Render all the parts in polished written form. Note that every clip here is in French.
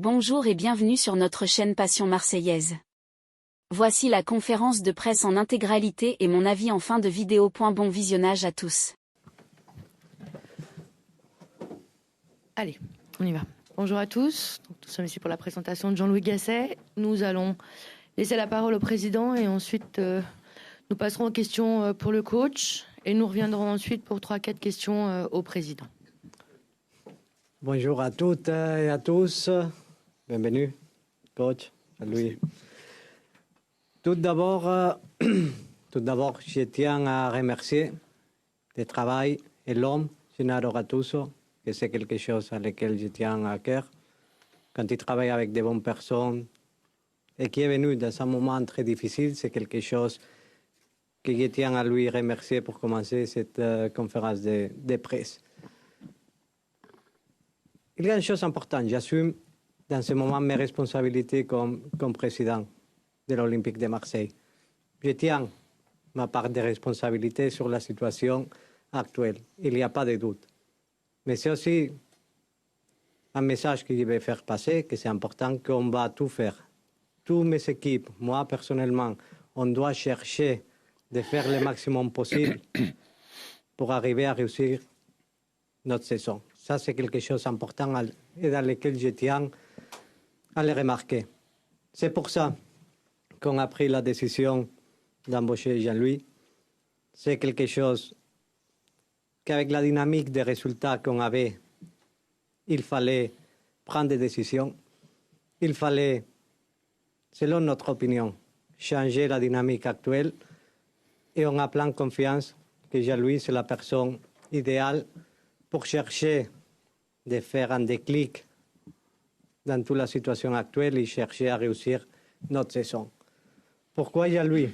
Bonjour et bienvenue sur notre chaîne Passion Marseillaise. Voici la conférence de presse en intégralité et mon avis en fin de vidéo. Bon visionnage à tous. Allez, on y va. Bonjour à tous. Nous sommes ici pour la présentation de Jean-Louis Gasset. Nous allons laisser la parole au président et ensuite nous passerons aux questions pour le coach et nous reviendrons ensuite pour 3-4 questions au président. Bonjour à toutes et à tous. Bienvenue, coach, Louis. Tout d'abord, je tiens à remercier le travail et l'homme, Gennaro Gattuso, que c'est quelque chose à laquelle je tiens à cœur. Quand il travaille avec de bonnes personnes et qui est venu dans un moment très difficile, c'est quelque chose que je tiens à lui remercier pour commencer cette conférence de presse. Il y a une chose importante, j'assume dans ce moment mes responsabilités comme président de l'Olympique de Marseille. Je tiens ma part de responsabilité sur la situation actuelle, il n'y a pas de doute. Mais c'est aussi un message que je vais faire passer, que c'est important qu'on va tout faire. Toutes mes équipes, moi personnellement, on doit chercher de faire le maximum possible pour arriver à réussir notre saison. Ça, c'est quelque chose d'important et dans lequel je tiens à le remarquer. C'est pour ça qu'on a pris la décision d'embaucher Jean-Louis. C'est quelque chose qu'avec la dynamique des résultats qu'on avait, il fallait prendre des décisions. Il fallait, selon notre opinion, changer la dynamique actuelle. Et on a plein confiance que Jean-Louis, c'est la personne idéale pour chercher de faire un déclic dans toute la situation actuelle et chercher à réussir notre saison. Pourquoi Jean-Louis?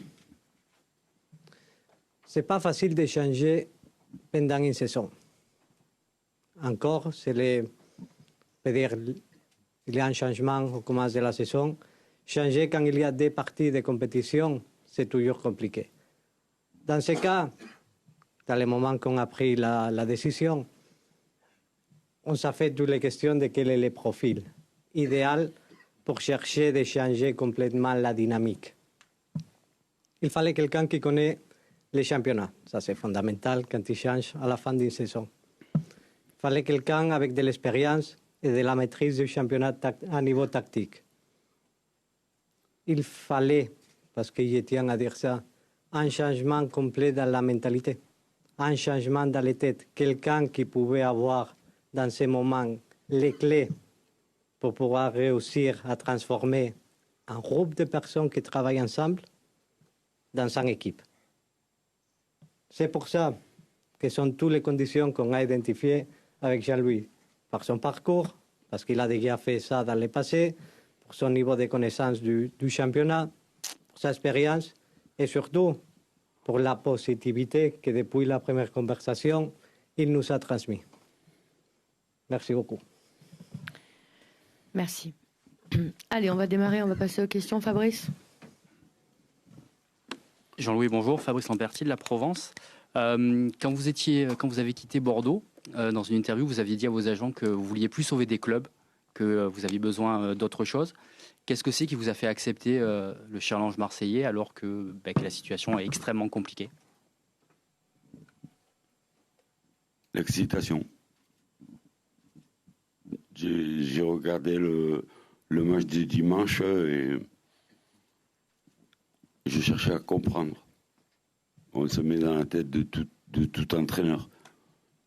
Ce n'est pas facile de changer pendant une saison. Encore, c'est-à-dire, il y a un changement au commencement de la saison. Changer quand il y a des parties de compétition, c'est toujours compliqué. Dans ce cas, dans le moment qu'on a pris la décision, on s'est fait toutes les questions de quel est le profil idéal pour chercher de changer complètement la dynamique. Il fallait quelqu'un qui connaît les championnats. Ça, c'est fondamental quand il change à la fin d'une saison. Il fallait quelqu'un avec de l'expérience et de la maîtrise du championnat à niveau tactique. Il fallait, parce que je tiens à dire ça, un changement complet dans la mentalité, un changement dans les têtes. Quelqu'un qui pouvait avoir dans ces moments les clés pour pouvoir réussir à transformer un groupe de personnes qui travaillent ensemble dans une équipe. C'est pour ça que sont toutes les conditions qu'on a identifiées avec Jean-Louis, par son parcours, parce qu'il a déjà fait ça dans le passé, pour son niveau de connaissance du championnat, pour sa expérience et surtout pour la positivité que depuis la première conversation, il nous a transmis. Merci beaucoup. Merci. Allez, on va démarrer, on va passer aux questions. Fabrice? Jean-Louis, bonjour. Fabrice Lamberti de la Provence. Quand vous avez quitté Bordeaux, dans une interview, vous aviez dit à vos agents que vous vouliez plus sauver des clubs, que vous aviez besoin d'autre chose. Qu'est-ce que c'est qui vous a fait accepter le challenge marseillais alors que la situation est extrêmement compliquée? L'excitation. J'ai regardé le match du dimanche et je cherchais à comprendre. On se met dans la tête de tout entraîneur.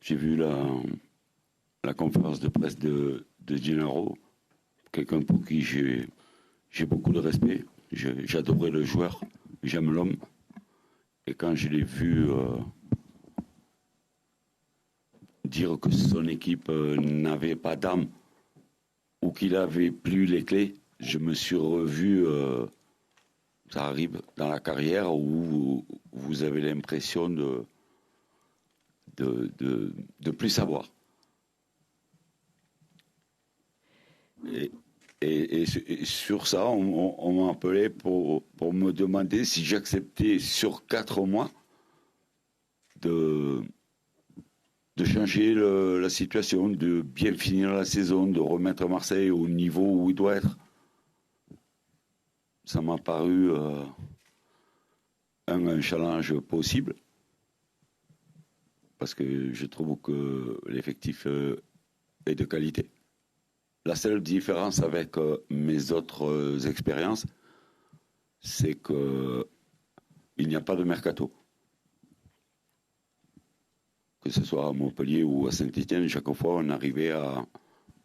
J'ai vu la conférence de presse de Gennaro, quelqu'un pour qui j'ai beaucoup de respect. J'adorais le joueur, j'aime l'homme. Et quand je l'ai vu dire que son équipe n'avait pas d'âme ou qu'il avait plus les clés, je me suis revu, ça arrive dans la carrière où vous avez l'impression de plus savoir. Et sur ça, on m'a appelé pour me demander si j'acceptais sur 4 mois de de changer la situation, de bien finir la saison, de remettre Marseille au niveau où il doit être. Ça m'a paru un challenge possible, parce que je trouve que l'effectif est de qualité. La seule différence avec mes autres expériences, c'est qu'il n'y a pas de mercato. Que ce soit à Montpellier ou à Saint-Étienne, chaque fois on arrivait à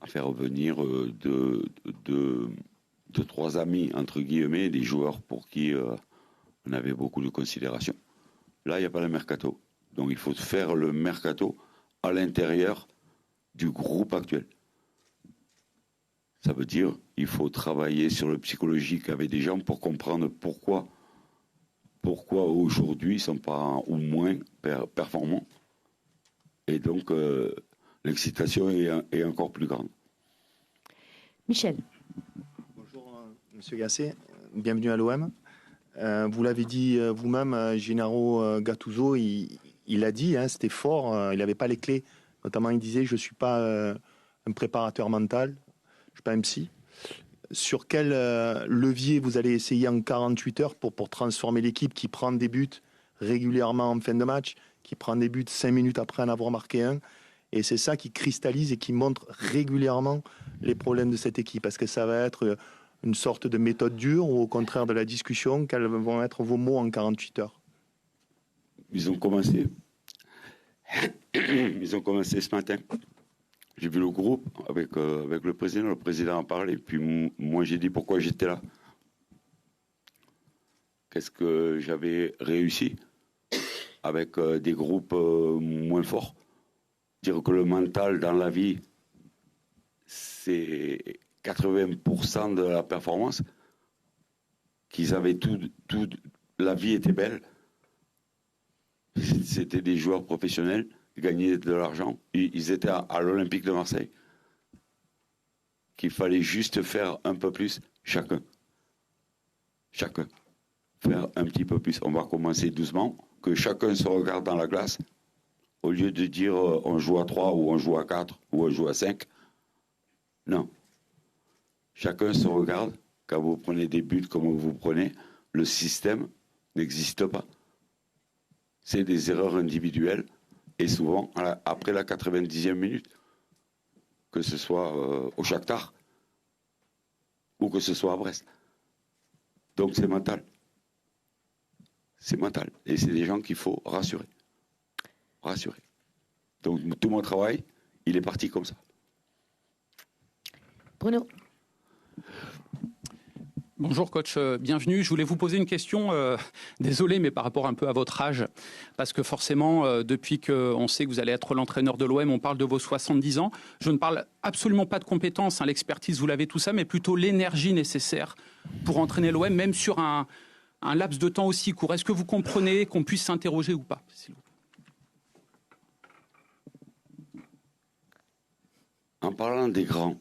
faire venir de 3 amis, entre guillemets, des joueurs pour qui on avait beaucoup de considération. Là, il n'y a pas de mercato. Donc il faut faire le mercato à l'intérieur du groupe actuel. Ça veut dire qu'il faut travailler sur le psychologique avec des gens pour comprendre pourquoi aujourd'hui ils ne sont pas ou moins performants. Et donc l'excitation est encore plus grande. Michel. Bonjour Monsieur Gasset, bienvenue à l'OM. Vous l'avez dit vous-même, Gennaro Gattuso, il a dit, hein, c'était fort, il n'avait pas les clés. Notamment, il disait, je ne suis pas un préparateur mental, je ne suis pas un psy. Sur quel levier vous allez essayer en 48 heures pour transformer l'équipe qui prend des buts régulièrement en fin de match, qui prend des buts 5 minutes après en avoir marqué un? Et c'est ça qui cristallise et qui montre régulièrement les problèmes de cette équipe. Est-ce que ça va être une sorte de méthode dure ou au contraire de la discussion? Quels vont être vos mots en 48 heures? Ils ont commencé. Ils ont commencé ce matin. J'ai vu le groupe avec le président. Le président en parlait. Puis moi, j'ai dit pourquoi j'étais là. Qu'est-ce que j'avais réussi avec des groupes moins forts. Dire que le mental dans la vie, c'est 80% de la performance. Qu'ils avaient tout, la vie était belle. C'était des joueurs professionnels, ils gagnaient de l'argent. Ils étaient à l'Olympique de Marseille. Qu'il fallait juste faire un peu plus chacun. Chacun. Faire un petit peu plus. On va commencer doucement. Que chacun se regarde dans la glace. Au lieu de dire on joue à 3 ou on joue à 4 ou on joue à 5. Non. Chacun se regarde. Quand vous prenez des buts comme vous prenez, le système n'existe pas. C'est des erreurs individuelles et souvent après la 90e minute, que ce soit au Shakhtar ou que ce soit à Brest. Donc c'est mental. C'est mental. Et c'est des gens qu'il faut rassurer. Rassurer. Donc tout mon travail, il est parti comme ça. Bruno. Bonjour coach, bienvenue. Je voulais vous poser une question, désolé, mais par rapport un peu à votre âge, parce que forcément, depuis qu'on sait que vous allez être l'entraîneur de l'OM, on parle de vos 70 ans. Je ne parle absolument pas de compétences, hein, l'expertise, vous l'avez tout ça, mais plutôt l'énergie nécessaire pour entraîner l'OM, même sur un laps de temps aussi court. Est-ce que vous comprenez qu'on puisse s'interroger ou pas, s'il vous plaît ? En parlant des grands,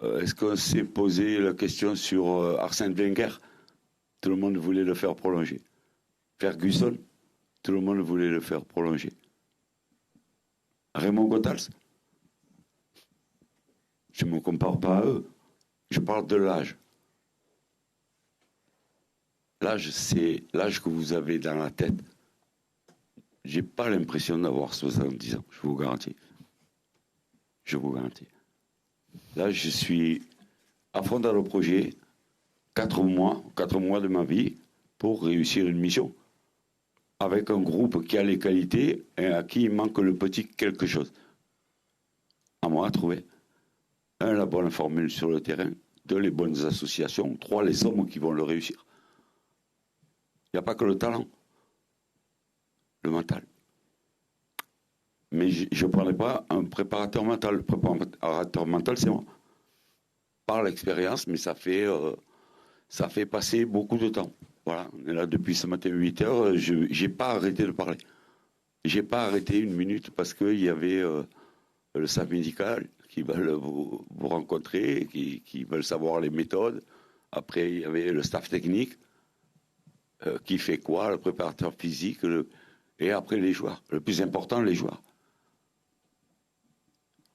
est-ce qu'on s'est posé la question sur Arsène Wenger? Tout le monde voulait le faire prolonger. Ferguson, tout le monde voulait le faire prolonger. Raymond Goethals, je ne me compare pas à eux. Je parle de l'âge. L'âge, c'est l'âge que vous avez dans la tête. J'ai pas l'impression d'avoir 70 ans, je vous garantis. Je vous garantis. Là, je suis à fond dans le projet, 4 mois de ma vie pour réussir une mission. Avec un groupe qui a les qualités et à qui il manque le petit quelque chose. À moi à trouver. 1, la bonne formule sur le terrain. 2, les bonnes associations. 3, les sommes qui vont le réussir. Il n'y a pas que le talent. Le mental. Mais je ne parlais pas un préparateur mental. Le préparateur mental, c'est moi. Par l'expérience, mais ça fait passer beaucoup de temps. Voilà, on est là depuis ce matin 8 heures. Je n'ai pas arrêté de parler. Je n'ai pas arrêté une minute parce qu'il y avait le staff médical qui veulent vous rencontrer, qui veulent savoir les méthodes. Après, il y avait le staff technique qui fait quoi, le préparateur physique, Et après, les joueurs. Le plus important, les joueurs.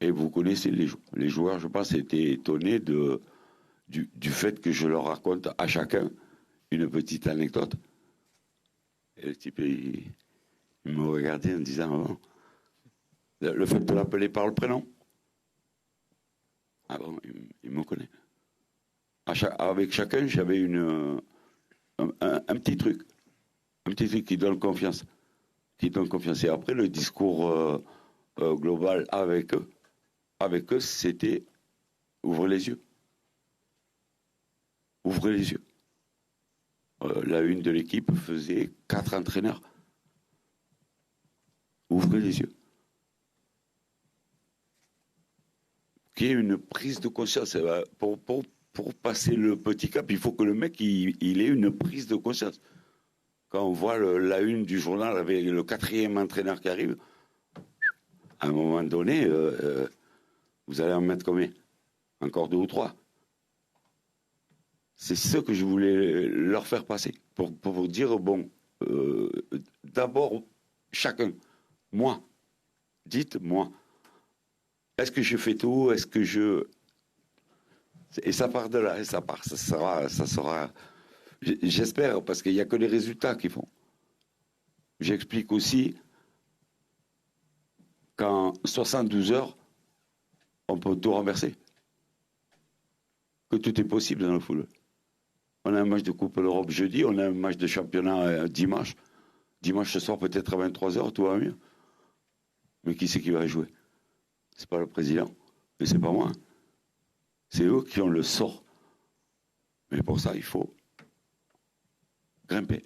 Et vous connaissez les joueurs. Les joueurs, je pense, étaient étonnés du fait que je leur raconte à chacun une petite anecdote. Et le type, il me regardait en disant, oh, le fait de l'appeler par le prénom. Ah bon, il me connaît. Avec chacun, j'avais un petit truc. Un petit truc qui donne confiance. Qui donne confiance. Et après, le discours global avec eux, c'était ouvrez les yeux. Ouvrez les yeux. La une de l'équipe faisait 4 entraîneurs. Ouvrez les yeux. Qu'il y ait une prise de conscience. Pour passer le petit cap, il faut que le mec il ait une prise de conscience. Quand on voit la une du journal avec le 4e entraîneur qui arrive, à un moment donné, vous allez en mettre combien? Encore 2 ou 3. C'est ce que je voulais leur faire passer. Pour vous dire, bon, d'abord, chacun, moi, dites-moi, est-ce que je fais tout? Est-ce que je... Et ça part de là, et ça sera... J'espère, parce qu'il n'y a que les résultats qui font. J'explique aussi qu'en 72 heures, on peut tout renverser. Que tout est possible dans le football. On a un match de Coupe d'Europe jeudi, on a un match de championnat dimanche. Dimanche ce soir, peut-être à 23 heures, tout va mieux. Mais qui c'est qui va jouer? C'est pas le président, et c'est pas moi. C'est eux qui ont le sort. Mais pour ça, il faut grimper.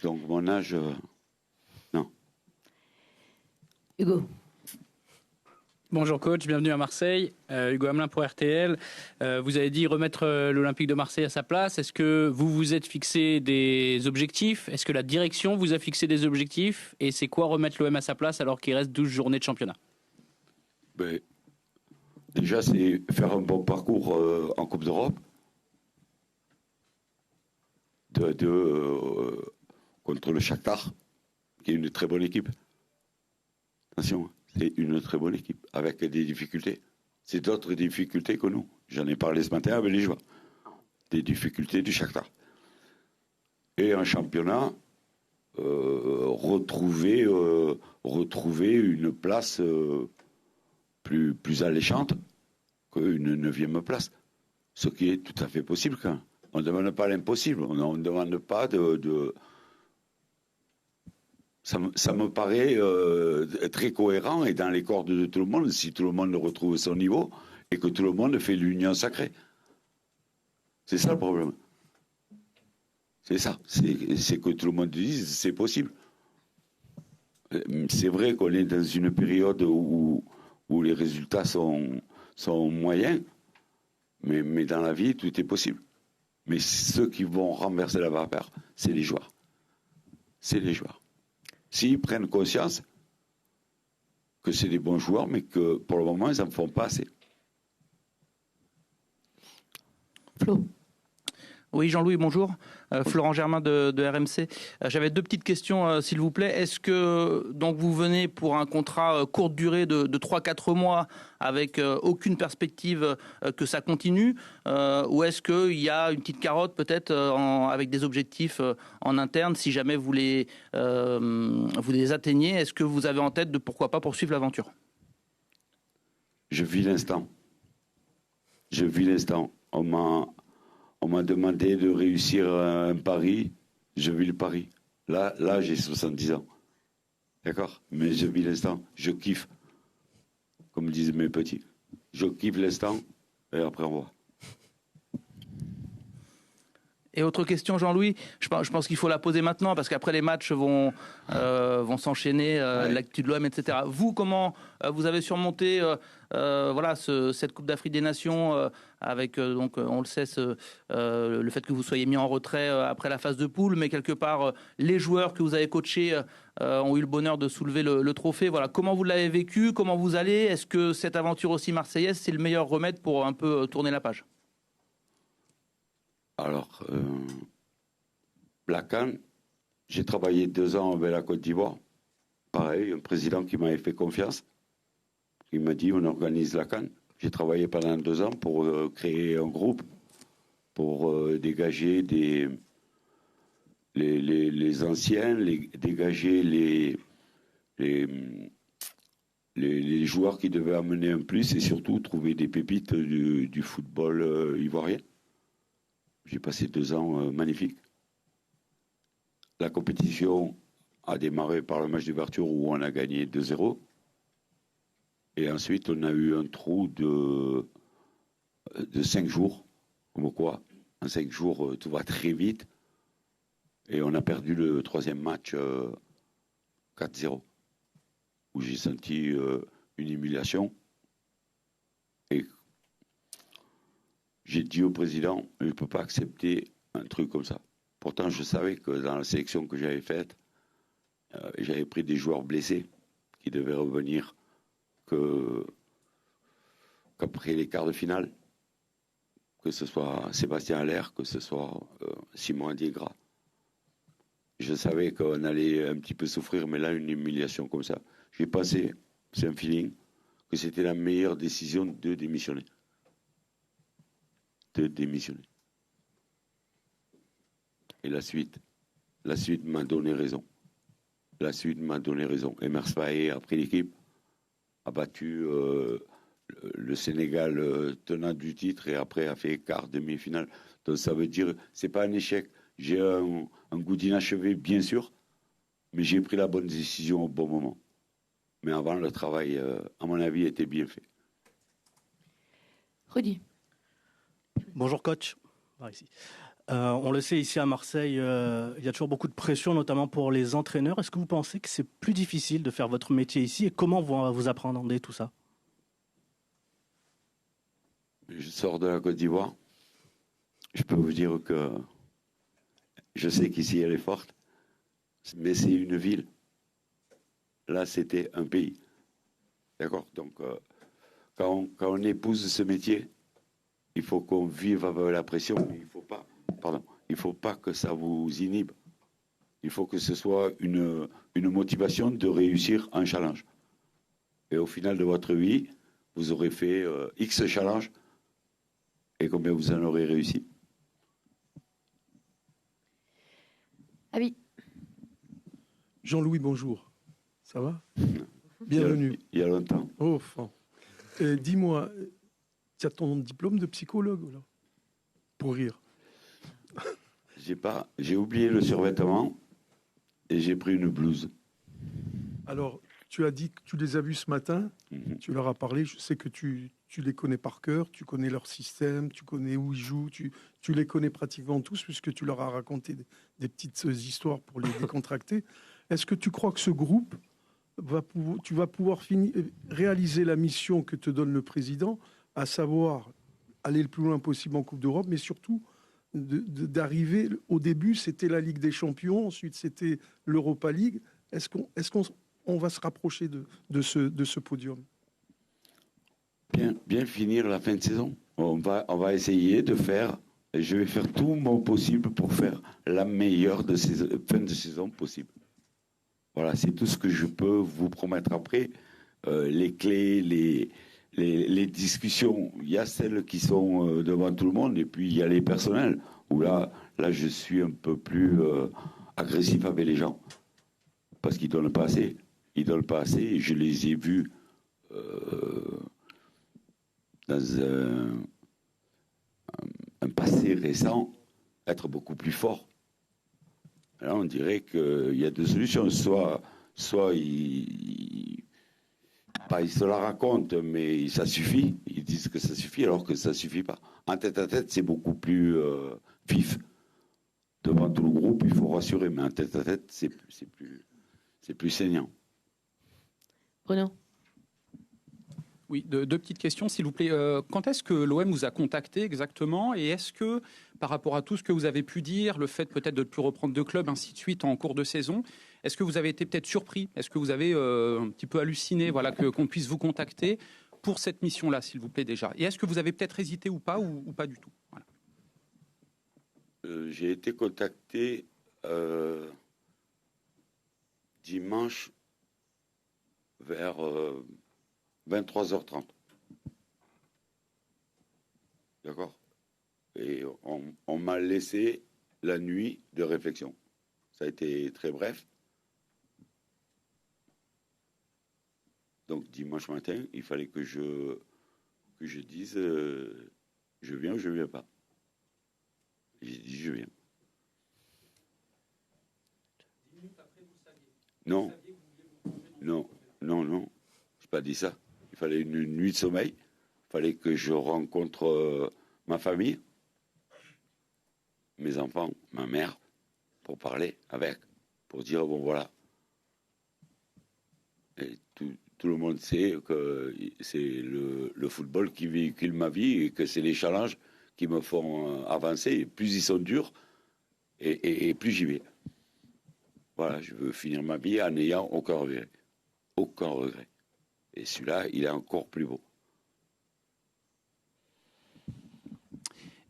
Donc, mon âge, non. Hugo. Bonjour coach, bienvenue à Marseille. Hugo Hamelin pour RTL. Vous avez dit remettre l'Olympique de Marseille à sa place. Est-ce que vous vous êtes fixé des objectifs? Est-ce que la direction vous a fixé des objectifs? Et c'est quoi remettre l'OM à sa place alors qu'il reste 12 journées de championnat? Ben, déjà, c'est faire un bon parcours en Coupe d'Europe. Contre le Shakhtar, qui est une très bonne équipe. Attention, c'est une très bonne équipe, avec des difficultés. C'est d'autres difficultés que nous. J'en ai parlé ce matin avec les joueurs. Des difficultés du Shakhtar. Et en championnat, retrouver une place plus alléchante qu'une 9e place. Ce qui est tout à fait possible quand même. On ne demande pas l'impossible. On ne demande pas de... Ça me paraît très cohérent et dans les cordes de tout le monde, si tout le monde retrouve son niveau et que tout le monde fait l'union sacrée. C'est ça le problème. C'est ça. C'est que tout le monde dise c'est possible. C'est vrai qu'on est dans une période où les résultats sont moyens, mais dans la vie, tout est possible. Mais ceux qui vont renverser la vapeur, c'est les joueurs. C'est les joueurs. S'ils prennent conscience que c'est des bons joueurs, mais que pour le moment, ils n'en font pas assez. Flo. Oui, Jean-Louis, bonjour. Florent Germain de RMC. J'avais 2 petites questions, s'il vous plaît. Est-ce que donc vous venez pour un contrat courte durée de 3-4 mois avec aucune perspective que ça continue, ou est-ce qu'il y a une petite carotte peut-être avec des objectifs en interne si jamais vous les atteignez? Est-ce que vous avez en tête de pourquoi pas poursuivre l'aventure? Je vis l'instant. Je vis l'instant. On m'a demandé de réussir un pari, je vis le pari. Là j'ai 70 ans. D'accord? Mais je vis l'instant, je kiffe. Comme disent mes petits. Je kiffe l'instant et après on voit. Et autre question, Jean-Louis, je pense qu'il faut la poser maintenant parce qu'après les matchs vont s'enchaîner, l'actu de l'OM, etc. Vous, comment vous avez surmonté cette Coupe d'Afrique des Nations avec, donc, on le sait, le fait que vous soyez mis en retrait après la phase de poule, mais quelque part, les joueurs que vous avez coachés ont eu le bonheur de soulever le trophée. Voilà, comment vous l'avez vécu? Comment vous allez? Est-ce que cette aventure aussi marseillaise, c'est le meilleur remède pour un peu tourner la page? Alors, la CAN, J'ai travaillé 2 ans avec la Côte d'Ivoire. Pareil, un président qui m'avait fait confiance. Il m'a dit, on organise la CAN. J'ai travaillé pendant 2 ans pour créer un groupe, pour dégager les anciens, dégager les joueurs qui devaient amener un plus et surtout trouver des pépites du football ivoirien. J'ai passé 2 ans magnifiques. La compétition a démarré par le match d'ouverture où on a gagné 2-0. Et ensuite, on a eu un trou de 5 jours. Comme quoi, en 5 jours, tout va très vite. Et on a perdu le 3e match 4-0. Où j'ai senti une humiliation. Et j'ai dit au président, je ne peux pas accepter un truc comme ça. Pourtant, je savais que dans la sélection que j'avais faite, j'avais pris des joueurs blessés qui devaient revenir qu'après les quarts de finale, que ce soit Sébastien Haller, que ce soit Simon Adiegra. Je savais qu'on allait un petit peu souffrir, mais là, une humiliation comme ça. J'ai pensé, c'est un feeling, que c'était la meilleure décision de démissionner. Et la suite m'a donné raison. Emers Faé a pris l'équipe, a battu le Sénégal tenant du titre et après a fait quart, demi-finale. Donc ça veut dire, c'est pas un échec. J'ai un goût d'inachevé, bien sûr, mais j'ai pris la bonne décision au bon moment. Mais avant, le travail, à mon avis, était bien fait. Rudy. Bonjour coach. Ici. On le sait, ici à Marseille, il y a toujours beaucoup de pression, notamment pour les entraîneurs. Est-ce que vous pensez que c'est plus difficile de faire votre métier ici et comment vous appréhendez tout ça? Je sors de la Côte d'Ivoire. Je peux vous dire que je sais qu'ici elle est forte, mais c'est une ville. Là, c'était un pays. D'accord? Donc, quand on épouse ce métier, il faut qu'on vive avec la pression, mais il faut pas que ça vous inhibe. Il faut que ce soit une motivation de réussir un challenge. Et au final de votre vie, vous aurez fait X challenge et combien vous en aurez réussi. Abi. Jean-Louis, bonjour. Ça va? Bienvenue. Il y a longtemps. Oh, dis-moi, tu as ton diplôme de psychologue là, pour rire? J'ai oublié le survêtement et j'ai pris une blouse. Alors, tu as dit que tu les as vus ce matin, tu leur as parlé, je sais que tu les connais par cœur, tu connais leur système, tu connais où ils jouent, tu les connais pratiquement tous puisque tu leur as raconté des petites histoires pour les décontracter. Est-ce que tu crois que ce groupe, tu vas pouvoir réaliser la mission que te donne le président, à savoir aller le plus loin possible en Coupe d'Europe, mais surtout d'arriver, au début c'était la Ligue des Champions, ensuite c'était l'Europa League. Est-ce qu'on va se rapprocher de ce podium? Bien finir la fin de saison. On va essayer de faire, je vais faire tout mon possible pour faire la meilleure fin de saison possible. Voilà, c'est tout ce que je peux vous promettre. Après, les clés, les discussions, il y a celles qui sont devant tout le monde et puis il y a les personnels où là je suis un peu plus agressif avec les gens parce qu'ils donnent pas assez. Ils donnent pas assez et je les ai vus dans un passé récent être beaucoup plus forts. Là, on dirait qu'il y a deux solutions. Soit ils se la racontent, mais ça suffit. Ils disent que ça suffit, alors que ça ne suffit pas. En tête-à-tête, c'est beaucoup plus vif. Devant tout le groupe, il faut rassurer, mais en tête-à-tête, c'est plus saignant. Bruno. Oui, deux petites questions, s'il vous plaît. Quand est-ce que l'OM vous a contacté exactement? Et est-ce que, par rapport à tout ce que vous avez pu dire, le fait peut-être de ne plus reprendre de club, ainsi de suite, en cours de saison, est-ce que vous avez été peut-être surpris? Est-ce que vous avez un petit peu halluciné qu'on puisse vous contacter pour cette mission-là, s'il vous plaît, déjà? Et est-ce que vous avez peut-être hésité ou pas du tout? Voilà. J'ai été contacté dimanche vers 23h30. D'accord? Et on m'a laissé la nuit de réflexion. Ça a été très bref. Donc dimanche matin, il fallait que je dise je viens ou je ne viens pas. J'ai dit je viens. Non, non, non, non. Je n'ai pas dit ça. Il fallait une nuit de sommeil. Il fallait que je rencontre ma famille, mes enfants, ma mère, pour parler avec, pour dire bon voilà. Et tout le monde sait que c'est le football qui véhicule ma vie et que c'est les challenges qui me font avancer. Et plus ils sont durs, et plus j'y vais. Voilà, je veux finir ma vie en n'ayant aucun regret. Aucun regret. Et celui-là, il est encore plus beau.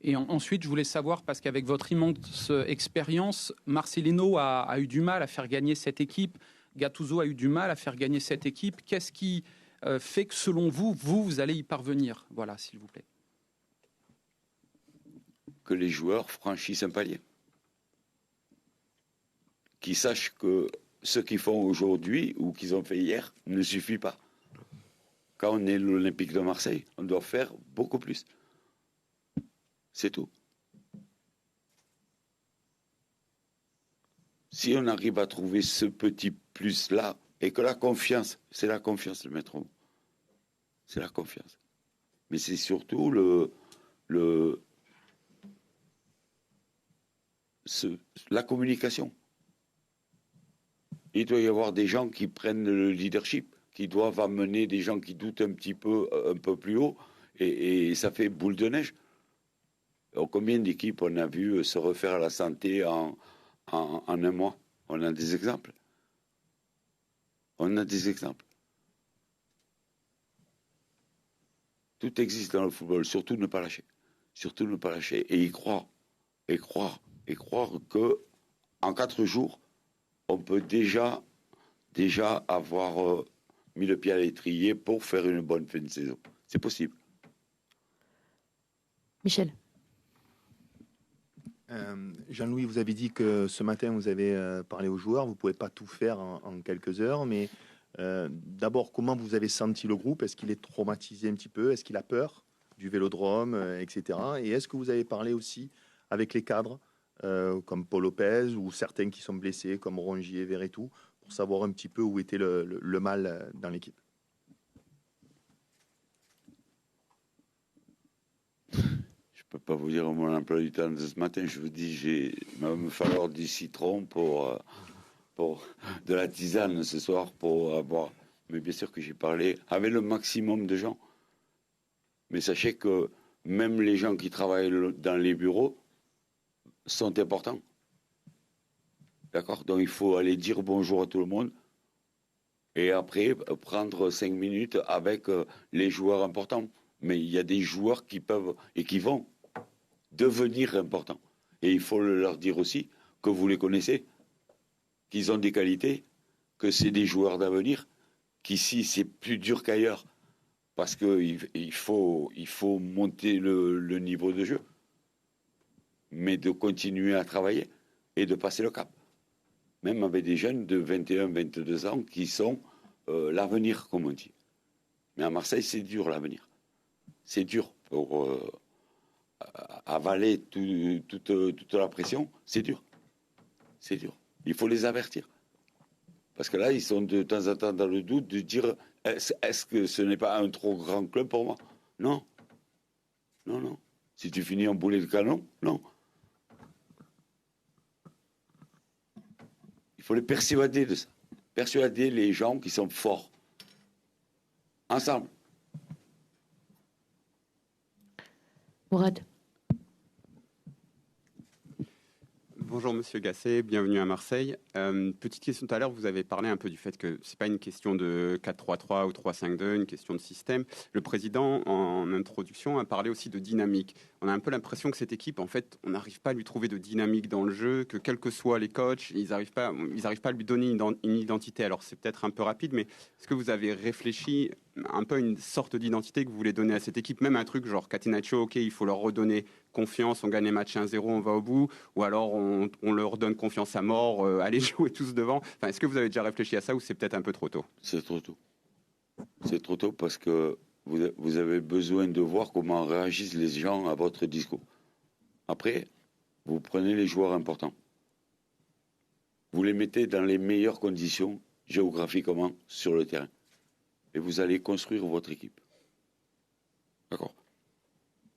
Et ensuite, je voulais savoir, parce qu'avec votre immense expérience, Marcelino a eu du mal à faire gagner cette équipe. Gattuso a eu du mal à faire gagner cette équipe. Qu'est-ce qui fait que, selon vous, vous allez y parvenir? Voilà, s'il vous plaît. Que les joueurs franchissent un palier. Qu'ils sachent que ce qu'ils font aujourd'hui ou qu'ils ont fait hier ne suffit pas. Quand on est l'Olympique de Marseille, on doit faire beaucoup plus. C'est tout. Si on arrive à trouver ce petit plus-là, et que la confiance, c'est la confiance, le maître mot. C'est la confiance. Mais c'est surtout la communication. Il doit y avoir des gens qui prennent le leadership, qui doivent amener des gens qui doutent un peu plus haut, et ça fait boule de neige. Alors, combien d'équipes on a vu se refaire la santé en un mois? On a des exemples. On a des exemples. Tout existe dans le football, surtout ne pas lâcher. Surtout ne pas lâcher et y croire. Et croire que en 4 jours, on peut déjà avoir mis le pied à l'étrier pour faire une bonne fin de saison. C'est possible. Michel. Jean-Louis, vous avez dit que ce matin, vous avez parlé aux joueurs. Vous ne pouvez pas tout faire en quelques heures, mais d'abord, comment vous avez senti le groupe? Est-ce qu'il est traumatisé un petit peu? Est-ce qu'il a peur du vélodrome, etc. Et est-ce que vous avez parlé aussi avec les cadres, comme Paul Lopez, ou certains qui sont blessés, comme Rongier, Verretou, pour savoir un petit peu où était le mal dans l'équipe? Je ne peux pas vous dire mon emploi du temps de ce matin. Je vous dis, il va me falloir du citron pour de la tisane ce soir pour avoir. Mais bien sûr que j'ai parlé avec le maximum de gens. Mais sachez que même les gens qui travaillent dans les bureaux sont importants. D'accord? Donc il faut aller dire bonjour à tout le monde. Et après, prendre 5 minutes avec les joueurs importants. Mais il y a des joueurs qui peuvent et qui vont devenir importants. Et il faut leur dire aussi que vous les connaissez, qu'ils ont des qualités, que c'est des joueurs d'avenir, qu'ici c'est plus dur qu'ailleurs, parce qu'il faut monter le niveau de jeu, mais de continuer à travailler et de passer le cap. Même avec des jeunes de 21, 22 ans qui sont l'avenir, comme on dit. Mais à Marseille, c'est dur l'avenir. C'est dur pour avaler toute la pression. C'est dur. C'est dur. Il faut les avertir. Parce que là, ils sont de temps en temps dans le doute de dire est-ce que ce n'est pas un trop grand club pour moi? Non. Non, non. Si tu finis en boulet de canon, non. Il faut les persuader de ça. Persuader les gens qui sont forts. Ensemble. Mourad. Bonjour Monsieur Gasset, bienvenue à Marseille. Petite question tout à l'heure, vous avez parlé un peu du fait que c'est pas une question de 4-3-3 ou 3-5-2, une question de système. Le président, en introduction, a parlé aussi de dynamique. On a un peu l'impression que cette équipe, en fait, on n'arrive pas à lui trouver de dynamique dans le jeu, que quels que soient les coachs, ils n'arrivent pas à lui donner une identité. Alors c'est peut-être un peu rapide, mais est-ce que vous avez réfléchi un peu à une sorte d'identité que vous voulez donner à cette équipe, même un truc genre Catenaccio, ok, il faut leur redonner confiance, on gagne les matchs 1-0, on va au bout, ou alors on leur donne confiance à mort, allez jouer tous devant. Enfin, est-ce que vous avez déjà réfléchi à ça ou c'est peut-être un peu trop tôt? C'est trop tôt. C'est trop tôt parce que vous avez besoin de voir comment réagissent les gens à votre discours. Après, vous prenez les joueurs importants. Vous les mettez dans les meilleures conditions géographiquement sur le terrain. Et vous allez construire votre équipe. D'accord?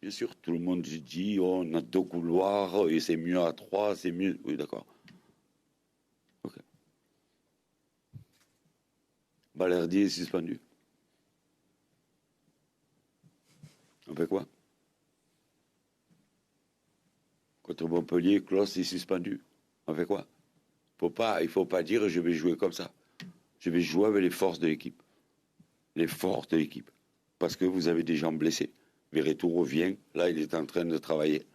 Bien sûr, tout le monde dit oh, on a 2 couloirs et c'est mieux à 3, c'est mieux. Oui, d'accord. Ok. Balerdi est suspendu. On fait quoi? Contre Montpellier, Klaus est suspendu. On fait quoi? Il faut pas dire je vais jouer comme ça. Je vais jouer avec les forces de l'équipe. Les forces de l'équipe. Parce que vous avez des gens blessés. Verretou revient, là il est en train de travailler.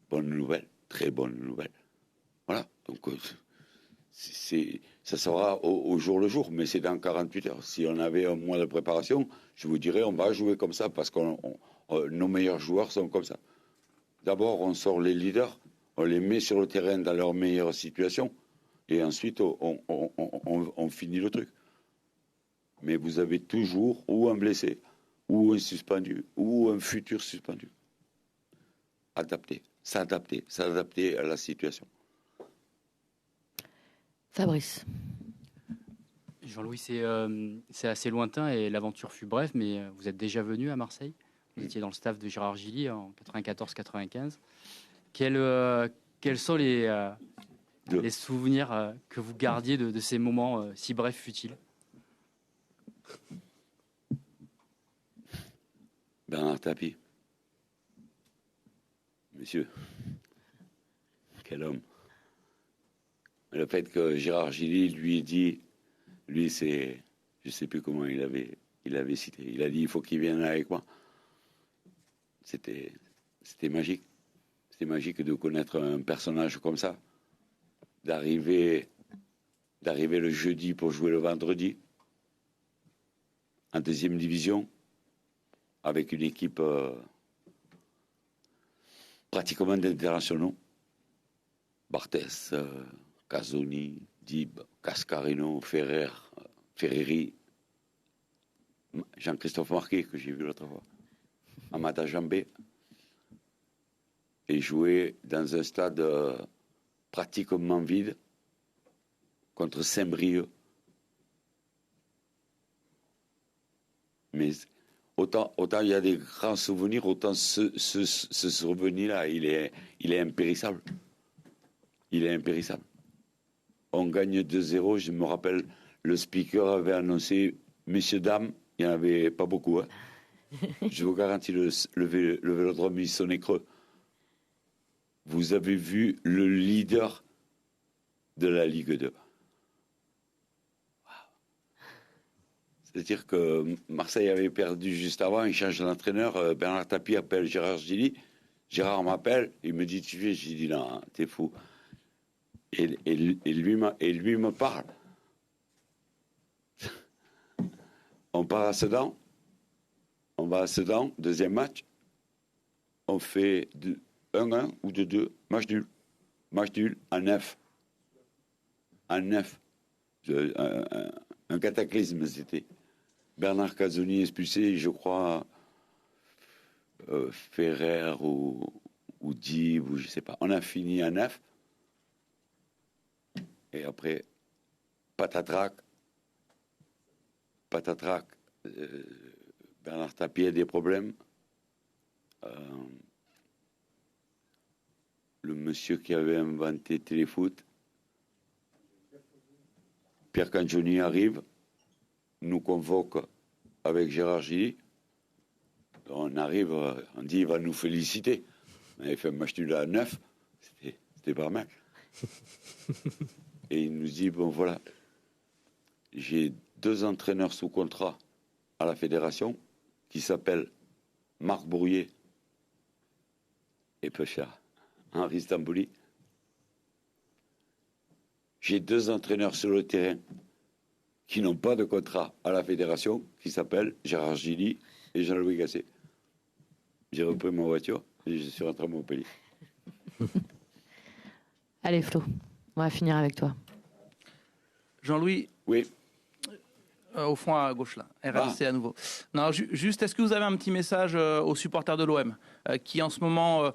Bonne nouvelle, très bonne nouvelle. Voilà, donc ça sera au jour le jour, mais c'est dans 48 heures. Si on avait un mois de préparation, je vous dirais on va jouer comme ça parce que nos meilleurs joueurs sont comme ça. D'abord on sort les leaders, on les met sur le terrain dans leur meilleure situation et ensuite on finit le truc. Mais vous avez toujours ou un blessé, ou un suspendu, ou un futur suspendu. S'adapter à la situation. Fabrice. Jean-Louis, c'est assez lointain et l'aventure fut brève, mais vous êtes déjà venu à Marseille. Vous étiez dans le staff de Gérard Gilly en 94-95. Quels sont les souvenirs que vous gardiez de ces moments si brefs futiles? Bernard Tapie. Monsieur, quel homme. Le fait que Gérard Gilly lui ait dit, lui c'est, je ne sais plus comment il avait cité, il a dit il faut qu'il vienne avec moi. C'était magique. C'était magique de connaître un personnage comme ça, d'arriver le jeudi pour jouer le vendredi, en 2e division, avec une équipe pratiquement d'internationaux. Barthès, Casoni, Dib, Cascarino, Ferreri, Jean-Christophe Marquet, que j'ai vu l'autre fois, Amada Jambé, et jouer dans un stade pratiquement vide contre Saint-Brieuc. Mais autant il y a des grands souvenirs, autant ce souvenir-là, il est impérissable. Il est impérissable. On gagne 2-0, je me rappelle, le speaker avait annoncé, messieurs, dames, il n'y en avait pas beaucoup. Hein. Je vous garantis, le vélodrome, il sonnait creux. Vous avez vu le leader de la Ligue 2. C'est-à-dire que Marseille avait perdu juste avant, il change d'entraîneur, Bernard Tapie appelle Gérard Gilly, Gérard m'appelle, il me dit tu viens, j'ai dit non, t'es fou. Et lui me parle. On part à Sedan, on va à Sedan, 2e match, on fait 1-1 ou 2-2, match nul, en 9. En 9. Un cataclysme, c'était. Bernard Casoni expulsé, je crois, Ferrer ou Dib, ou je ne sais pas. On a fini à 9. Et après, patatrac. Bernard Tapie a des problèmes. Le monsieur qui avait inventé Téléfoot, Pierre Cangioni arrive, nous convoque avec Gérard Gilly. On arrive, on dit il va nous féliciter. On avait fait un match nul à 9, c'était pas mal. Et il nous dit, bon voilà, j'ai 2 entraîneurs sous contrat à la fédération qui s'appellent Marc Brouillet et peu cher, Henri Stambouli. J'ai 2 entraîneurs sur le terrain qui n'ont pas de contrat à la fédération, qui s'appellent Gérard Gilly et Jean-Louis Gasset. J'ai repris ma voiture et je suis rentré à Montpellier. Allez Flo, on va finir avec toi. Jean-Louis. Oui. Au fond à gauche là, RMC à nouveau. Non, juste, est-ce que vous avez un petit message aux supporters de l'OM qui en ce moment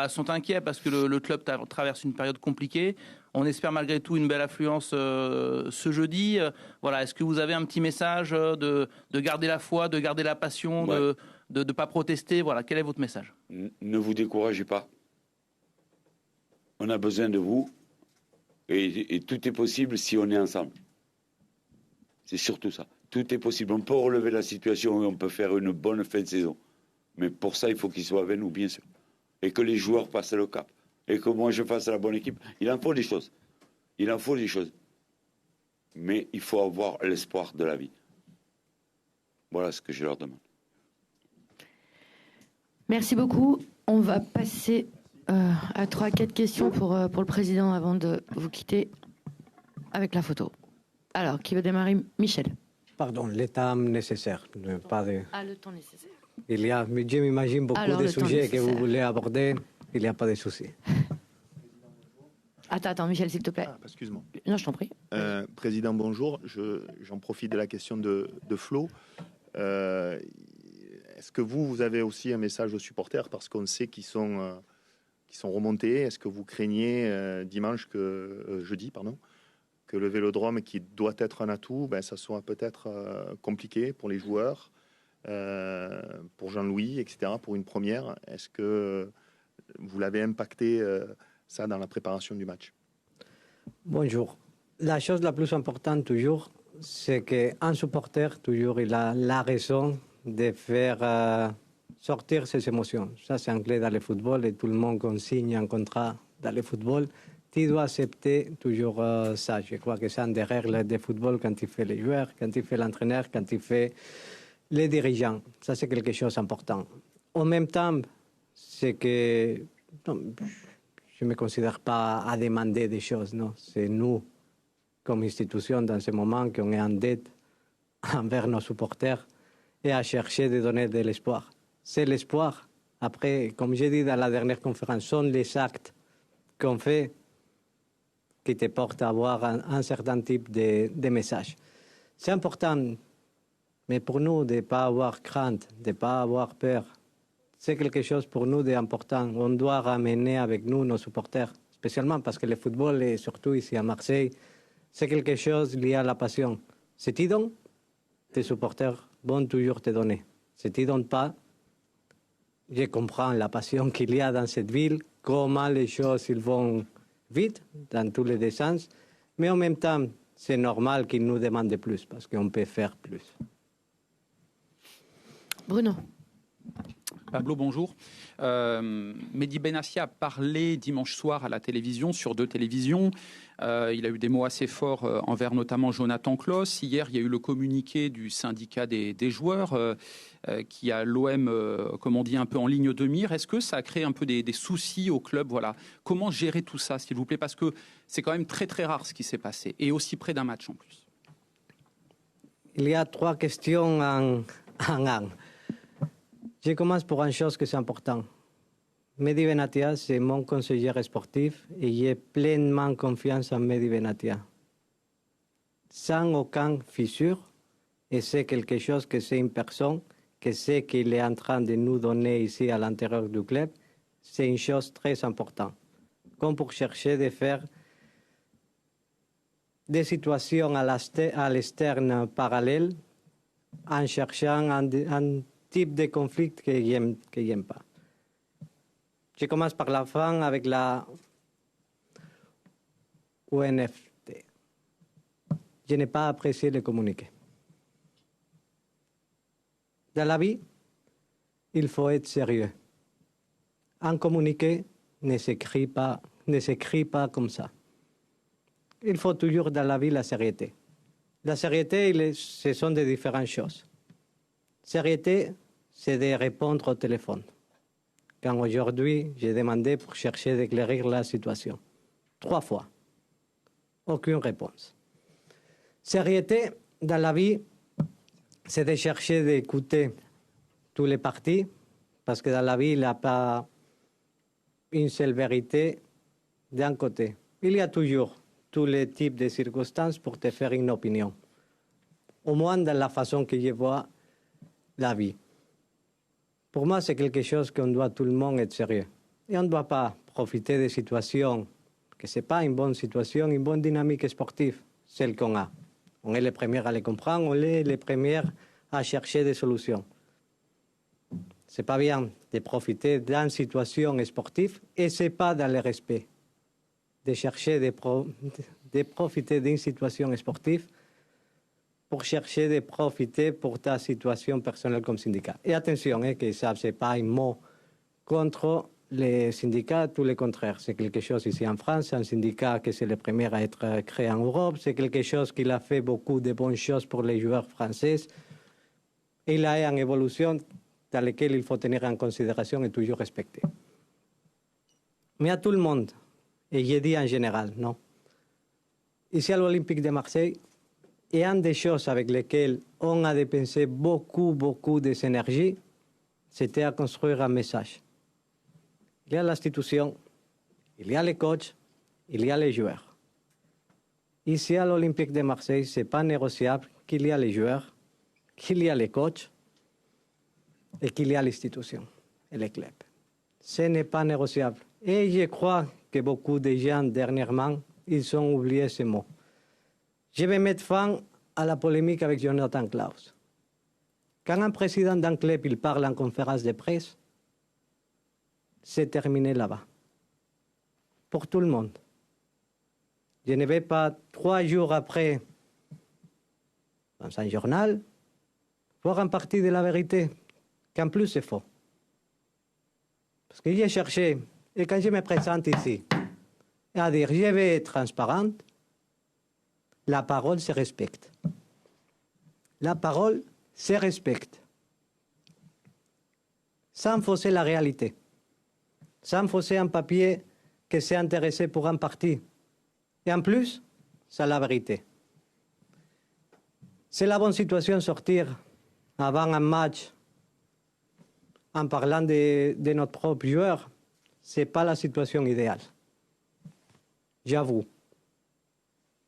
sont inquiets parce que le club traverse une période compliquée. On espère malgré tout une belle affluence ce jeudi. Voilà, est-ce que vous avez un petit message de garder la foi, de garder la passion, de ne pas protester? Voilà, quel est votre message? Ne vous découragez pas. On a besoin de vous et tout est possible si on est ensemble. C'est surtout ça. Tout est possible. On peut relever la situation et on peut faire une bonne fin de saison. Mais pour ça, il faut qu'ils soient avec nous, bien sûr. Et que les joueurs passent le cap. Et que moi, je fasse la bonne équipe. Il en faut des choses. Il en faut des choses. Mais il faut avoir l'espoir de la vie. Voilà ce que je leur demande. Merci beaucoup. On va passer à 3-4 questions pour le président avant de vous quitter avec la photo. Alors, qui veut démarrer? Michel. Pardon, le temps nécessaire. Pas de... Ah, le temps nécessaire. Il y a, je m'imagine, beaucoup de sujets que vous voulez aborder. Il n'y a pas de souci. Attends, Michel, s'il te plaît. Excuse-moi. Non, je t'en prie. Président, bonjour. J'en profite de la question de Flo. Est-ce que vous avez aussi un message aux supporters? Parce qu'on sait qu'ils sont remontés. Est-ce que vous craignez jeudi, que le vélodrome, qui doit être un atout, ça soit peut-être compliqué pour les joueurs, pour Jean-Louis, etc., pour une première? Est-ce que vous l'avez impacté, ça, dans la préparation du match? Bonjour. La chose la plus importante, toujours, c'est qu'un supporter, toujours, il a la raison de faire sortir ses émotions. Ça, c'est un clé dans le football et tout le monde qu'on signe un contrat dans le football. Tu dois accepter toujours ça. Je crois que c'est une des règles de football quand tu fais les joueurs, quand tu fais l'entraîneur, quand tu fais les dirigeants. Ça, c'est quelque chose d'important. En même temps, c'est que je ne me considère pas à demander des choses. Non, c'est nous, comme institution, dans ce moment, qu'on est en dette envers nos supporters et à chercher de donner de l'espoir. C'est l'espoir. Après, comme j'ai dit dans la dernière conférence, sont les actes qu'on fait qui te portent à avoir un certain type de message. C'est important, mais pour nous, de ne pas avoir crainte, de ne pas avoir peur. C'est quelque chose pour nous d'important. On doit ramener avec nous nos supporters, spécialement parce que le football, et surtout ici à Marseille, c'est quelque chose lié à la passion. Si tu donnes, tes supporters vont toujours te donner. Si tu ne donnes pas, je comprends la passion qu'il y a dans cette ville, comment les choses ils vont vite dans tous les sens, mais en même temps, c'est normal qu'ils nous demandent plus parce qu'on peut faire plus. Bruno. Pablo, bonjour. Mehdi Benassi a parlé dimanche soir à la télévision, sur 2 télévisions. Il a eu des mots assez forts envers notamment Jonathan Klaus. Hier, il y a eu le communiqué du syndicat des joueurs qui a l'OM, comme on dit, un peu en ligne de mire. Est-ce que ça a créé un peu des soucis au club? Voilà. Comment gérer tout ça, s'il vous plaît? Parce que c'est quand même très très rare ce qui s'est passé, et aussi près d'un match en plus. Il y a 3 questions en un. Je commence pour une chose que c'est important. Mehdi Benatia, c'est mon conseiller sportif et j'ai pleinement confiance en Mehdi Benatia. Sans aucune fissure, et c'est quelque chose que c'est une personne que c'est qu'il est en train de nous donner ici à l'intérieur du club, c'est une chose très importante. Comme pour chercher de faire des situations à l'externe parallèles en cherchant un type de conflit que j'aime pas. Je commence par la fin avec la UNFT. Je n'ai pas apprécié le communiqué. Dans la vie, il faut être sérieux. Un communiqué ne s'écrit pas comme ça. il faut toujours dans la vie la sérieuxité. La sérieuxté, ce sont des différentes choses. Sérieuxté, c'est de répondre au téléphone. Quand aujourd'hui, j'ai demandé pour chercher d'éclairer la situation. 3 fois. Aucune réponse. Sérieuxté, dans la vie, c'est de chercher d'écouter tous les partis, parce que dans la vie, il n'y a pas une seule vérité d'un côté. Il y a toujours tous les types de circonstances pour te faire une opinion. Au moins dans la façon que je vois la vie. Pour moi, c'est quelque chose qu'on doit tout le monde être sérieux. Et on ne doit pas profiter des situations, que ce n'est pas une bonne situation, une bonne dynamique sportive, celle qu'on a. On est les premiers à les comprendre, on est les premiers à chercher des solutions. Ce n'est pas bien de profiter d'une situation sportive et ce n'est pas dans le respect de chercher de profiter d'une situation sportive pour chercher de profiter pour ta situation personnelle comme syndicat. Et attention, que ça, ce n'est pas un mot contre les syndicats, tout le contraire. C'est quelque chose ici en France, un syndicat que c'est le premier à être créé en Europe. C'est quelque chose qui a fait beaucoup de bonnes choses pour les joueurs français. Il a une évolution dans laquelle il faut tenir en considération et toujours respecter. Mais à tout le monde, et je dis en général, non. Ici à l'Olympique de Marseille, et une des choses avec lesquelles on a dépensé beaucoup d'énergie, c'était à construire un message. Il y a l'institution, il y a les coachs, il y a les joueurs. Ici à l'Olympique de Marseille, ce n'est pas négociable qu'il y a les joueurs, qu'il y a les coachs et qu'il y a l'institution et les clubs. Ce n'est pas négociable. Et je crois que beaucoup de gens, dernièrement, ils ont oublié ce mot. Je vais mettre fin à la polémique avec Jonathan Klaus. Quand un président d'un club il parle en conférence de presse, c'est terminé là-bas. Pour tout le monde. Je ne vais pas 3 jours après, dans un journal, voir un parti de la vérité, qu'en plus c'est faux. Parce que j'ai cherché, et quand je me présente ici, à dire je vais être transparente, la parole se respecte. La parole se respecte. Sans fausser la réalité. Sans fausser un papier qui s'est intéressé pour un parti. Et en plus, c'est la vérité. C'est la bonne situation de sortir avant un match en parlant de notre propre joueur. Ce n'est pas la situation idéale. J'avoue.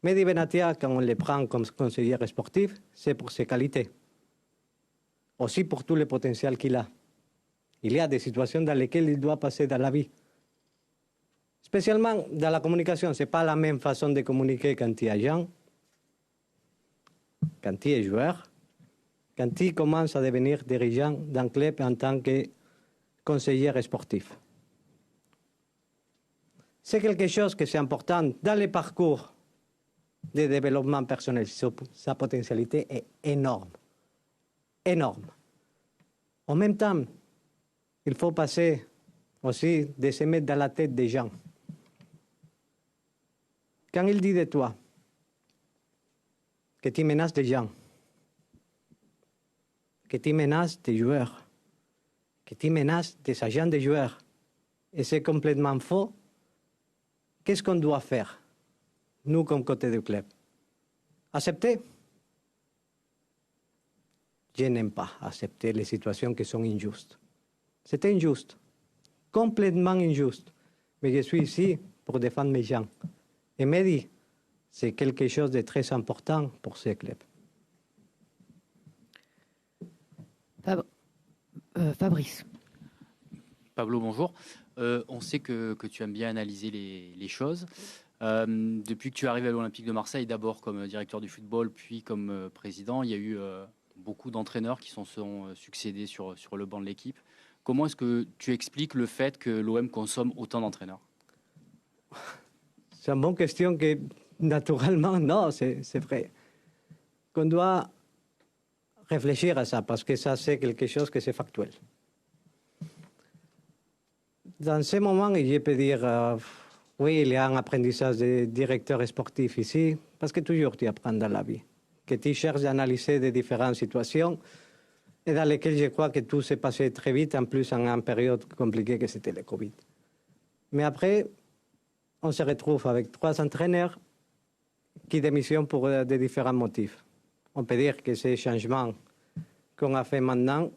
Mehdi Benatia, quand on le prend comme conseiller sportif, c'est pour ses qualités. Aussi pour tout le potentiel qu'il a. Il y a des situations dans lesquelles il doit passer dans la vie. Spécialement dans la communication, ce n'est pas la même façon de communiquer quand il est agent, quand il est joueur, quand il commence à devenir dirigeant d'un club en tant que conseiller sportif. C'est quelque chose qui est important dans le parcours de développement personnel. Sa potentialité est énorme. Énorme. En même temps, il faut passer aussi de se mettre dans la tête des gens. Quand il dit de toi que tu menaces des gens, que tu menaces des joueurs, que tu menaces des agents des joueurs, et c'est complètement faux, qu'est-ce qu'on doit faire, nous, comme côté du club? Accepter? Je n'aime pas accepter les situations qui sont injustes. C'est injuste, complètement injuste. Mais je suis ici pour défendre mes gens. Et Mehdi, c'est quelque chose de très important pour ce club. Fabrice. Pablo, bonjour. On sait que tu aimes bien analyser les choses. Depuis que tu arrives à l'Olympique de Marseille, d'abord comme directeur du football, puis comme président, il y a eu beaucoup d'entraîneurs qui sont succédés sur le banc de l'équipe. Comment est-ce que tu expliques le fait que l'OM consomme autant d'entraîneurs? C'est une bonne question que, naturellement, non, c'est vrai. Qu'on doit réfléchir à ça, parce que ça, c'est quelque chose que c'est factuel. Dans ce moment, je peux dire, Oui, il y a un apprentissage de directeur sportif ici, parce que toujours tu apprends dans la vie, que tu cherches à analyser des différentes situations et dans lesquelles je crois que tout s'est passé très vite, en plus en une période compliquée que c'était le Covid. Mais après, on se retrouve avec 3 entraîneurs qui démissionnent pour des différents motifs. On peut dire que ces changements qu'on a fait maintenant,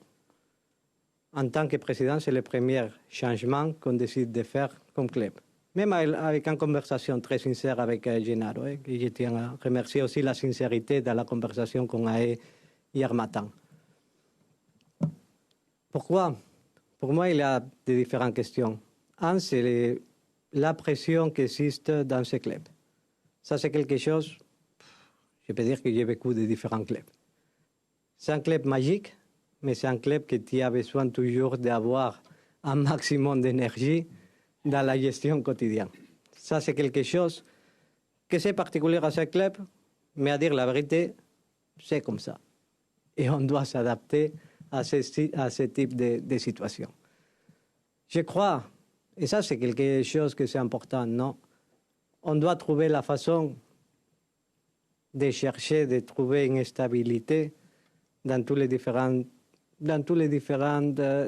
en tant que président, c'est le premier changement qu'on décide de faire comme club. Même avec une conversation très sincère avec Gennaro. Et je tiens à remercier aussi la sincérité de la conversation qu'on a eue hier matin. Pourquoi? Pour moi, il y a des différentes questions. Un, c'est la pression qui existe dans ce club. Ça, c'est quelque chose, je peux dire que j'ai vécu de différents clubs. C'est un club magique, mais c'est un club qui a besoin toujours d'avoir un maximum d'énergie dans la gestion quotidienne. Ça, c'est quelque chose que c'est particulier à ce club, mais à dire la vérité, c'est comme ça. Et on doit s'adapter à ce type de situation. Je crois, et ça, c'est quelque chose que c'est important, non? On doit trouver la façon de chercher, de trouver une stabilité dans toutes les différentes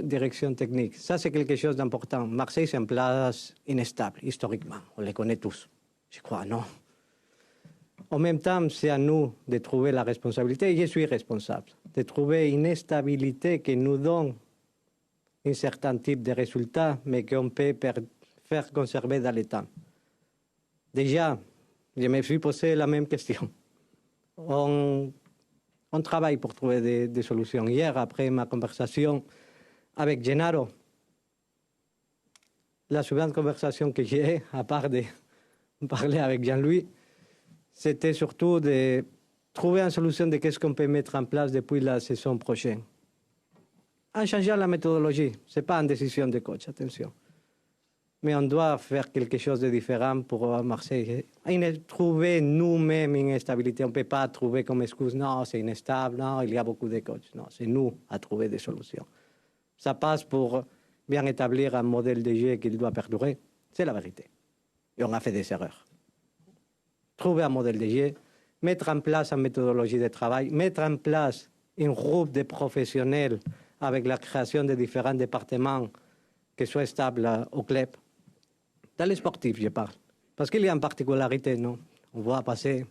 directions techniques. Ça, c'est quelque chose d'important. Marseille, c'est une place instable, historiquement. On les connaît tous, je crois, non? En même temps, c'est à nous de trouver la responsabilité, et je suis responsable, de trouver une stabilité qui nous donne un certain type de résultats, mais qu'on peut faire conserver dans le temps. Déjà, je me suis posé la même question. On travaille pour trouver des solutions. Hier, après ma conversation avec Gennaro, la suivante conversation que j'ai eue, à part de parler avec Jean-Louis, c'était surtout de trouver une solution de qu'est-ce qu'on peut mettre en place depuis la saison prochaine. En changeant la méthodologie, ce n'est pas une décision de coach, attention. Mais on doit faire quelque chose de différent pour Marseille. Trouver nous-mêmes une stabilité. On ne peut pas trouver comme excuse, non, c'est instable, non, il y a beaucoup de coachs. Non, c'est nous à trouver des solutions. Ça passe pour bien établir un modèle de jeu qui doit perdurer. C'est la vérité. Et on a fait des erreurs. Trouver un modèle de jeu, mettre en place une méthodologie de travail, mettre en place un groupe de professionnels avec la création de différents départements qui soient stables au club. Dans les sportifs, je parle. Parce qu'il y a une particularité, non? On voit passer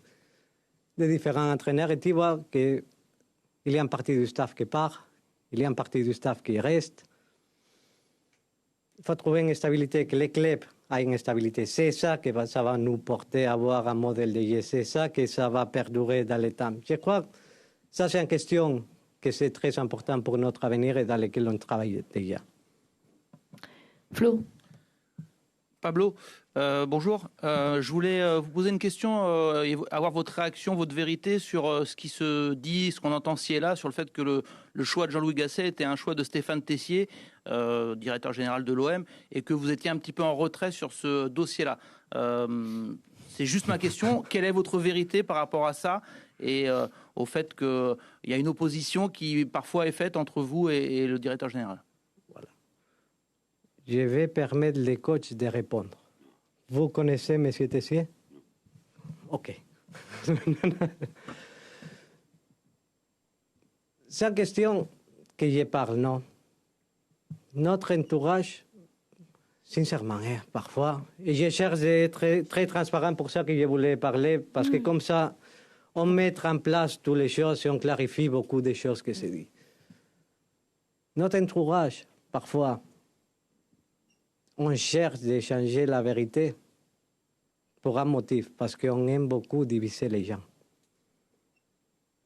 des différents entraîneurs et tu vois qu'il y a une partie du staff qui part, il y a une partie du staff qui reste. Il faut trouver une stabilité, que les clubs aient une stabilité. C'est ça que ça va nous porter à avoir un modèle de jeu. C'est ça que ça va perdurer dans le temps. Je crois que ça, c'est une question que c'est très important pour notre avenir et dans laquelle on travaille déjà. Flo. Pablo, bonjour. Je voulais vous poser une question, et avoir votre réaction, votre vérité sur ce qui se dit, ce qu'on entend ci et là, sur le fait que le choix de Jean-Louis Gasset était un choix de Stéphane Tessier, directeur général de l'OM, et que vous étiez un petit peu en retrait sur ce dossier-là. C'est juste ma question. Quelle est votre vérité par rapport à ça et au fait qu'il y a une opposition qui parfois est faite entre vous et le directeur général? Je vais permettre les coachs de répondre. Vous connaissez M. Tessier? OK. C'est une question que je parle, non? Notre entourage, sincèrement, parfois, et je cherche d'être très, très transparent pour ça que je voulais parler, parce que comme ça, on met en place toutes les choses et on clarifie beaucoup des choses qui se disent. Notre entourage, parfois, on cherche d'échanger la vérité pour un motif, parce qu'on aime beaucoup diviser les gens.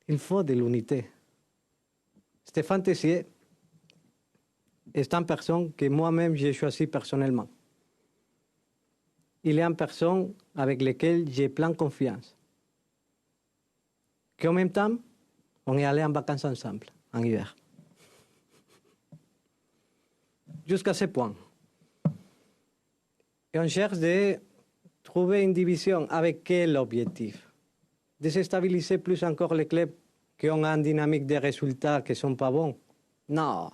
Il faut de l'unité. Stéphane Tessier est une personne que moi-même j'ai choisie personnellement. Il est une personne avec laquelle j'ai plein confiance. Qu'en même temps, on est allé en vacances ensemble, en hiver. Jusqu'à ce point. Et on cherche de trouver une division. Avec quel objectif? Déstabiliser plus encore les clubs qui ont une dynamique de résultats qui ne sont pas bons? Non,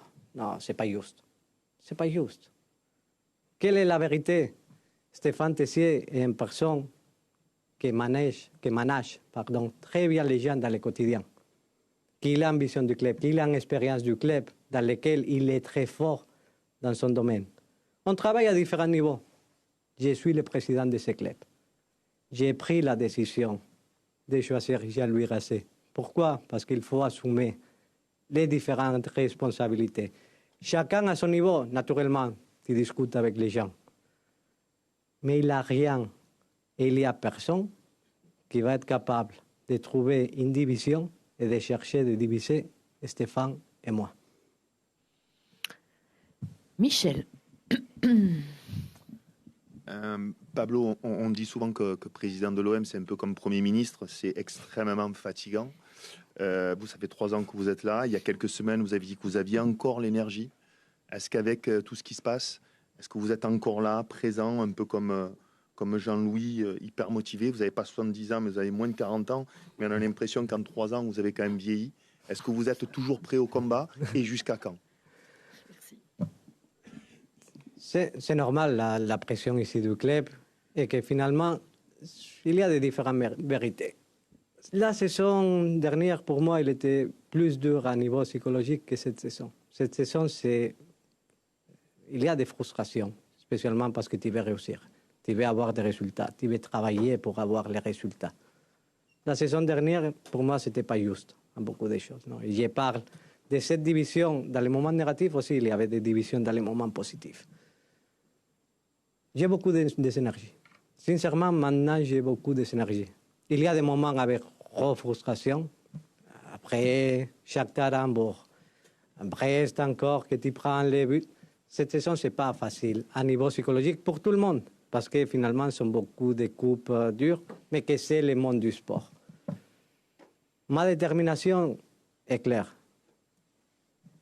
ce n'est pas juste. Ce n'est pas juste. Quelle est la vérité? Stéphane Tessier est une personne qui manage très bien les gens dans le quotidien, qu'il a une vision du club, qu'il a une expérience du club dans lequel il est très fort dans son domaine. On travaille à différents niveaux. Je suis le président de ce club. J'ai pris la décision de choisir Jean-Louis Gasset. Pourquoi? Parce qu'il faut assumer les différentes responsabilités. Chacun à son niveau, naturellement, tu discutes avec les gens. Mais il n'y a rien et il n'y a personne qui va être capable de trouver une division et de chercher de diviser Stéphane et moi. Michel. Pablo, on dit souvent que président de l'OM, c'est un peu comme Premier ministre, c'est extrêmement fatigant. Vous, ça fait 3 ans que vous êtes là. Il y a quelques semaines, vous avez dit que vous aviez encore l'énergie. Est-ce qu'avec tout ce qui se passe, est-ce que vous êtes encore là, présent, un peu comme Jean-Louis, hyper motivé? Vous n'avez pas 70 ans, mais vous avez moins de 40 ans. Mais on a l'impression qu'en 3 ans, vous avez quand même vieilli. Est-ce que vous êtes toujours prêt au combat et jusqu'à quand? C'est normal la pression ici du club et que finalement, il y a des différentes vérités. La saison dernière, pour moi, il était plus dur à niveau psychologique que cette saison. Cette saison, il y a des frustrations, spécialement parce que tu veux réussir. Tu veux avoir des résultats, tu veux travailler pour avoir les résultats. La saison dernière, pour moi, ce n'était pas juste en beaucoup de choses. Non? Je parle de cette division dans les moments négatifs aussi, il y avait des divisions dans les moments positifs. J'ai beaucoup d'énergie. Sincèrement, maintenant, j'ai beaucoup d'énergie. Il y a des moments avec frustration. Après, Shakhtar Hambourg. Brest encore, que tu prends les buts. Cette saison, ce n'est pas facile à niveau psychologique pour tout le monde. Parce que finalement, ce sont beaucoup de coupes dures, mais que c'est le monde du sport. Ma détermination est claire.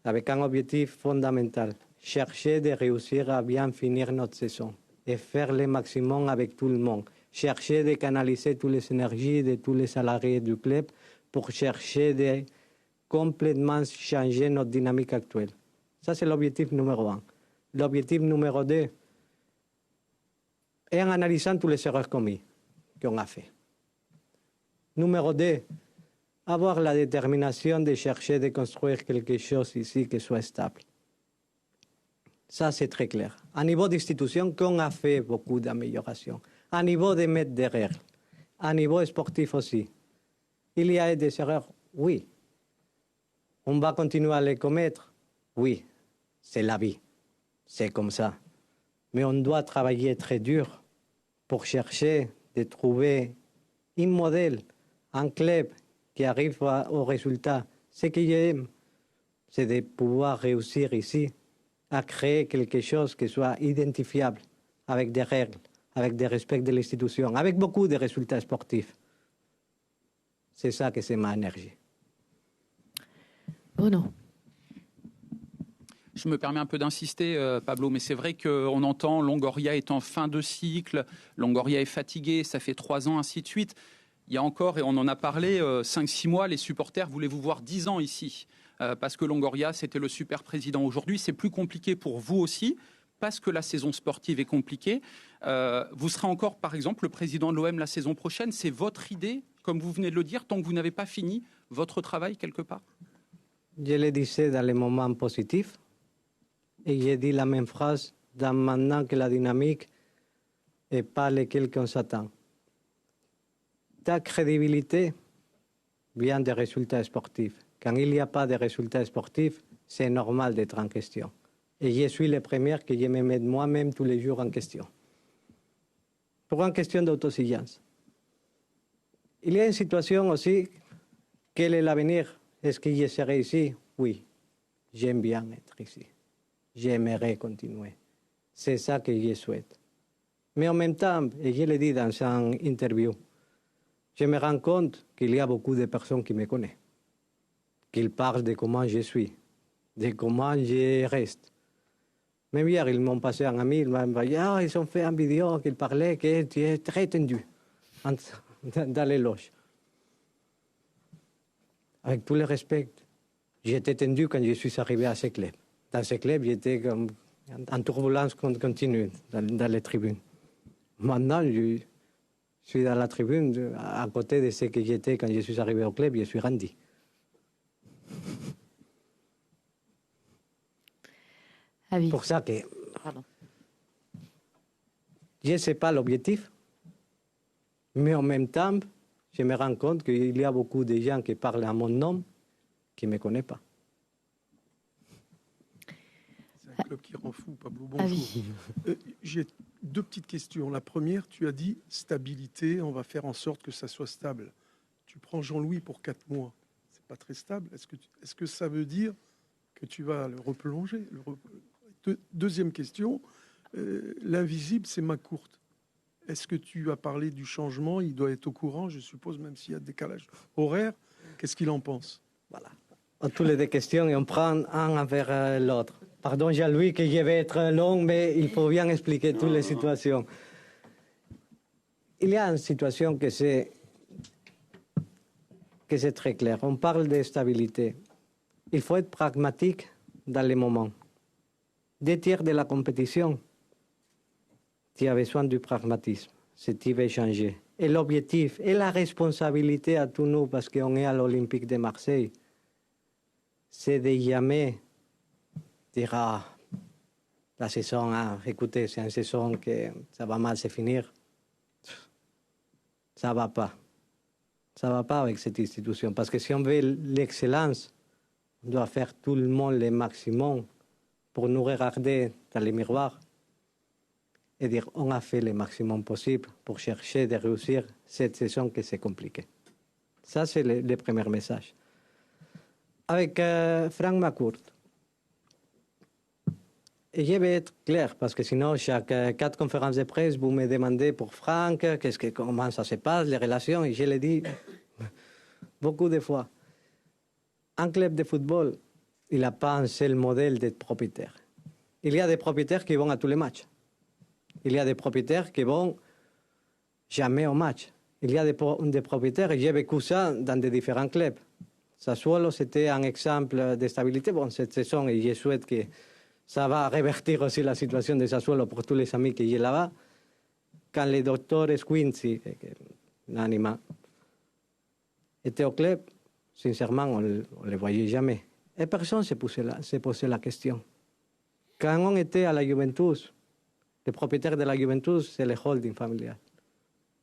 Avec un objectif fondamental. Chercher de réussir à bien finir notre saison. Et faire le maximum avec tout le monde. Chercher de canaliser toutes les énergies de tous les salariés du club pour chercher de complètement changer notre dynamique actuelle. Ça, c'est l'objectif numéro 1. L'objectif numéro 2 est en analysant toutes les erreurs commises qu'on a fait. Numéro 2, avoir la détermination de chercher de construire quelque chose ici qui soit stable. Ça, c'est très clair. À niveau d'institution, qu'on a fait beaucoup d'améliorations. À niveau de mettre des règles. À niveau sportif aussi. Il y a des erreurs, oui. On va continuer à les commettre, oui. C'est la vie. C'est comme ça. Mais on doit travailler très dur pour chercher de trouver un modèle, un club qui arrive au résultat. Ce que j'aime, c'est de pouvoir réussir ici à créer quelque chose qui soit identifiable, avec des règles, avec des respects de l'institution, avec beaucoup de résultats sportifs. C'est ça que c'est ma énergie. Bruno. Je me permets un peu d'insister, Pablo, mais c'est vrai qu'on entend Longoria est en fin de cycle, Longoria est fatigué, ça fait 3 ans, ainsi de suite. Il y a encore, et on en a parlé, 5-6 mois, les supporters voulaient vous voir 10 ans ici. Parce que Longoria, c'était le super président. Aujourd'hui, c'est plus compliqué pour vous aussi, parce que la saison sportive est compliquée. Vous serez encore, par exemple, le président de l'OM la saison prochaine. C'est votre idée, comme vous venez de le dire, tant que vous n'avez pas fini votre travail quelque part? Je le disais dans les moments positifs, et j'ai dit la même phrase dans maintenant que la dynamique n'est pas laquelle qu'on s'attend. Ta crédibilité vient des résultats sportifs. Quand il n'y a pas de résultats sportifs, c'est normal d'être en question. Et je suis le premier que je me mets moi-même tous les jours en question. Pour une question d'autosuffisance. Il y a une situation aussi, quel est l'avenir? Est-ce que je serai ici? Oui, j'aime bien être ici. J'aimerais continuer. C'est ça que je souhaite. Mais en même temps, et je l'ai dit dans une interview, je me rends compte qu'il y a beaucoup de personnes qui me connaissent, qu'ils parlent de comment je suis, de comment je reste. Même hier, ils m'ont passé un ami, ils m'ont dit, ils ont fait une vidéo qu'ils parlaient que tu es très tendu dans les loges. Avec tout le respect, j'étais tendu quand je suis arrivé à ce club. Dans ce club, j'étais en turbulence continue dans les tribunes. Maintenant, je suis dans la tribune à côté de ce que j'étais quand je suis arrivé au club, je suis Randy. Avis. Pour ça que Pardon. je ne sais pas l'objectif, mais en même temps, je me rends compte qu'il y a beaucoup de gens qui parlent à mon nom qui ne me connaissent pas. C'est un club qui rend fou, Pablo. Bonjour. Avis. J'ai deux petites questions. La première, tu as dit stabilité, on va faire en sorte que ça soit stable. Tu prends Jean-Louis pour 4 mois. C'est pas très stable. Est-ce que ça veut dire que tu vas le replonger? Deuxième question, l'invisible, c'est ma courte. Est-ce que tu as parlé du changement? Il doit être au courant, je suppose, même s'il y a décalage horaire. Qu'est-ce qu'il en pense? Voilà. On toutes les deux questions et on prend un envers l'autre. Pardon, Jean-Louis, que je vais être long, mais il faut bien expliquer toutes les situations. Il y a une situation que c'est très clair. On parle de stabilité. Il faut être pragmatique dans les moments. 2 tiers de la compétition, tu as besoin du pragmatisme, si tu veux changer. Et l'objectif et la responsabilité à tous nous, parce qu'on est à l'Olympique de Marseille, c'est de jamais dire la saison, écoutez, c'est une saison que ça va mal se finir. Ça ne va pas. Ça ne va pas avec cette institution. Parce que si on veut l'excellence, on doit faire tout le monde le maximum pour nous regarder dans les miroirs et dire on a fait le maximum possible pour chercher de réussir cette saison que c'est compliqué. Ça, c'est le premier message. Avec Franck McCourt, et je vais être clair, parce que sinon, chaque 4 conférences de presse, vous me demandez pour Franck, comment ça se passe, les relations, et je l'ai dit beaucoup de fois. Un club de football, il n'a pas un seul modèle de propriétaire. Il y a des propriétaires qui vont à tous les matchs. Il y a des propriétaires qui vont jamais au match. Il y a des propriétaires, et j'ai vécu ça dans des différents clubs. Sassuolo, c'était un exemple de stabilité. Bon, cette saison, et je souhaite que ça va revertir aussi la situation de Sassuolo pour tous les amis qui y là-bas. Quand le docteur Squincy, l'anima, était au club, sincèrement, on ne le voyait jamais. Et personne ne s'est posé la question. Quand on était à la Juventus, le propriétaire de la Juventus, c'est le holding familial.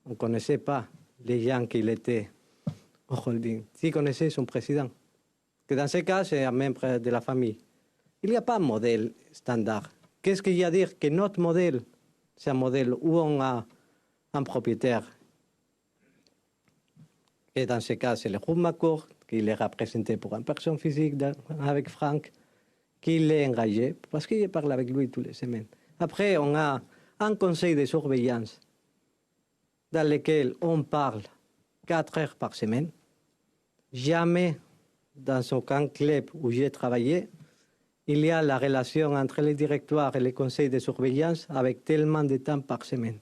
On ne connaissait pas les gens qui étaient au holding. Si connaissait son président, que dans ce cas, c'est un membre de la famille. Il n'y a pas un modèle standard. Qu'est-ce qu'il y a à dire? Que notre modèle, c'est un modèle où on a un propriétaire. Et dans ce cas, c'est le groupe McCourt, qui est représenté pour une personne physique avec Franck, qui l'est engagé, parce que je parle avec lui toutes les semaines. Après, on a un conseil de surveillance dans lequel on parle 4 heures par semaine. Jamais dans aucun club où j'ai travaillé, il y a la relation entre les directoires et les conseils de surveillance avec tellement de temps par semaine.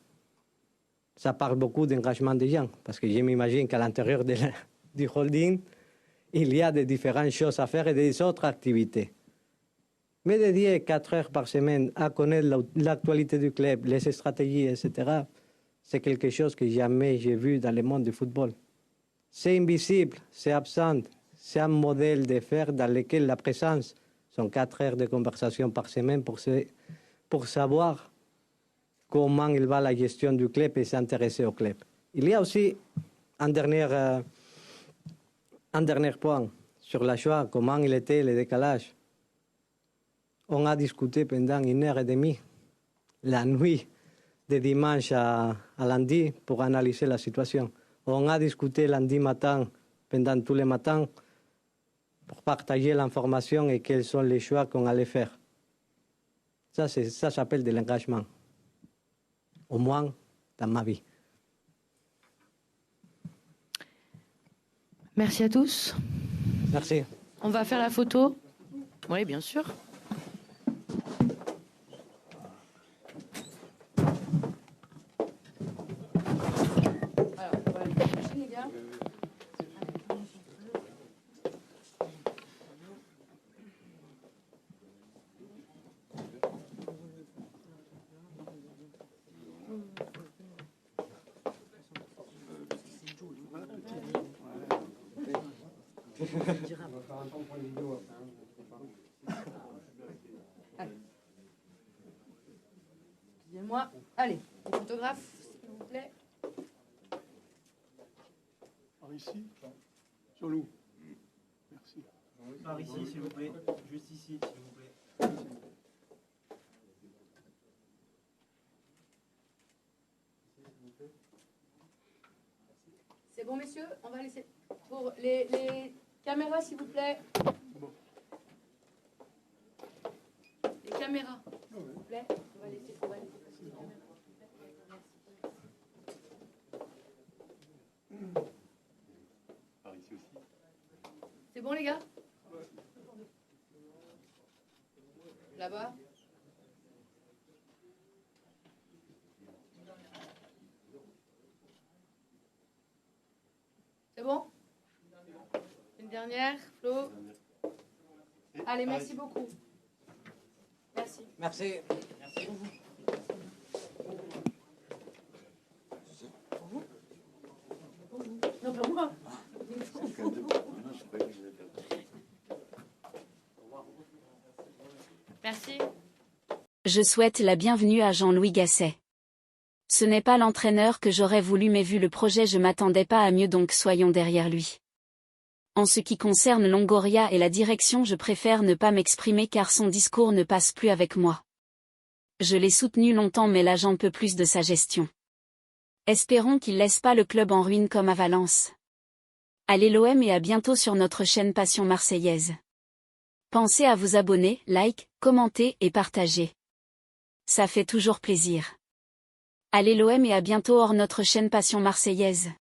Ça parle beaucoup d'engagement des gens, parce que je m'imagine qu'à l'intérieur du holding, il y a des différentes choses à faire et des autres activités. Mais dédier 4 heures par semaine à connaître l'actualité du club, les stratégies, etc., c'est quelque chose que jamais j'ai vu dans le monde du football. C'est invisible, c'est absent, c'est un modèle de faire dans lequel la présence sont 4 heures de conversation par semaine pour savoir comment il va la gestion du club et s'intéresser au club. Il y a aussi un dernier point sur la choix, comment il était le décalage. On a discuté pendant 1h30 la nuit de dimanche à lundi pour analyser la situation. On a discuté lundi matin, pendant tous les matins, pour partager l'information et quels sont les choix qu'on allait faire. Ça s'appelle de l'engagement. Au moins dans ma vie. Merci à tous. Merci. On va faire la photo. Oui, bien sûr. Excusez-moi. Allez, les photographes, s'il vous plaît. Par ici, Jean-Loup. Merci. Par ici, s'il vous plaît. Juste ici, s'il vous plaît. C'est bon, messieurs, on va laisser. Pour les caméras, s'il vous plaît. Les caméras, s'il vous plaît. On va laisser passer les caméras. Par ici aussi. C'est bon, les gars? Là-bas. C'est bon? Une dernière, Flo? Allez, merci beaucoup. Merci. Merci. Merci. Non, pour moi. Merci. Je souhaite la bienvenue à Jean-Louis Gasset. Ce n'est pas l'entraîneur que j'aurais voulu, mais vu le projet je m'attendais pas à mieux, donc soyons derrière lui. En ce qui concerne Longoria et la direction, je préfère ne pas m'exprimer car son discours ne passe plus avec moi. Je l'ai soutenu longtemps, mais là j'en peux plus de sa gestion. Espérons qu'il laisse pas le club en ruine comme à Valence. Allez l'OM et à bientôt sur notre chaîne Passion Marseillaise. Pensez à vous abonner, like, commenter et partager. Ça fait toujours plaisir. Allez l'OM et à bientôt hors notre chaîne Passion Marseillaise.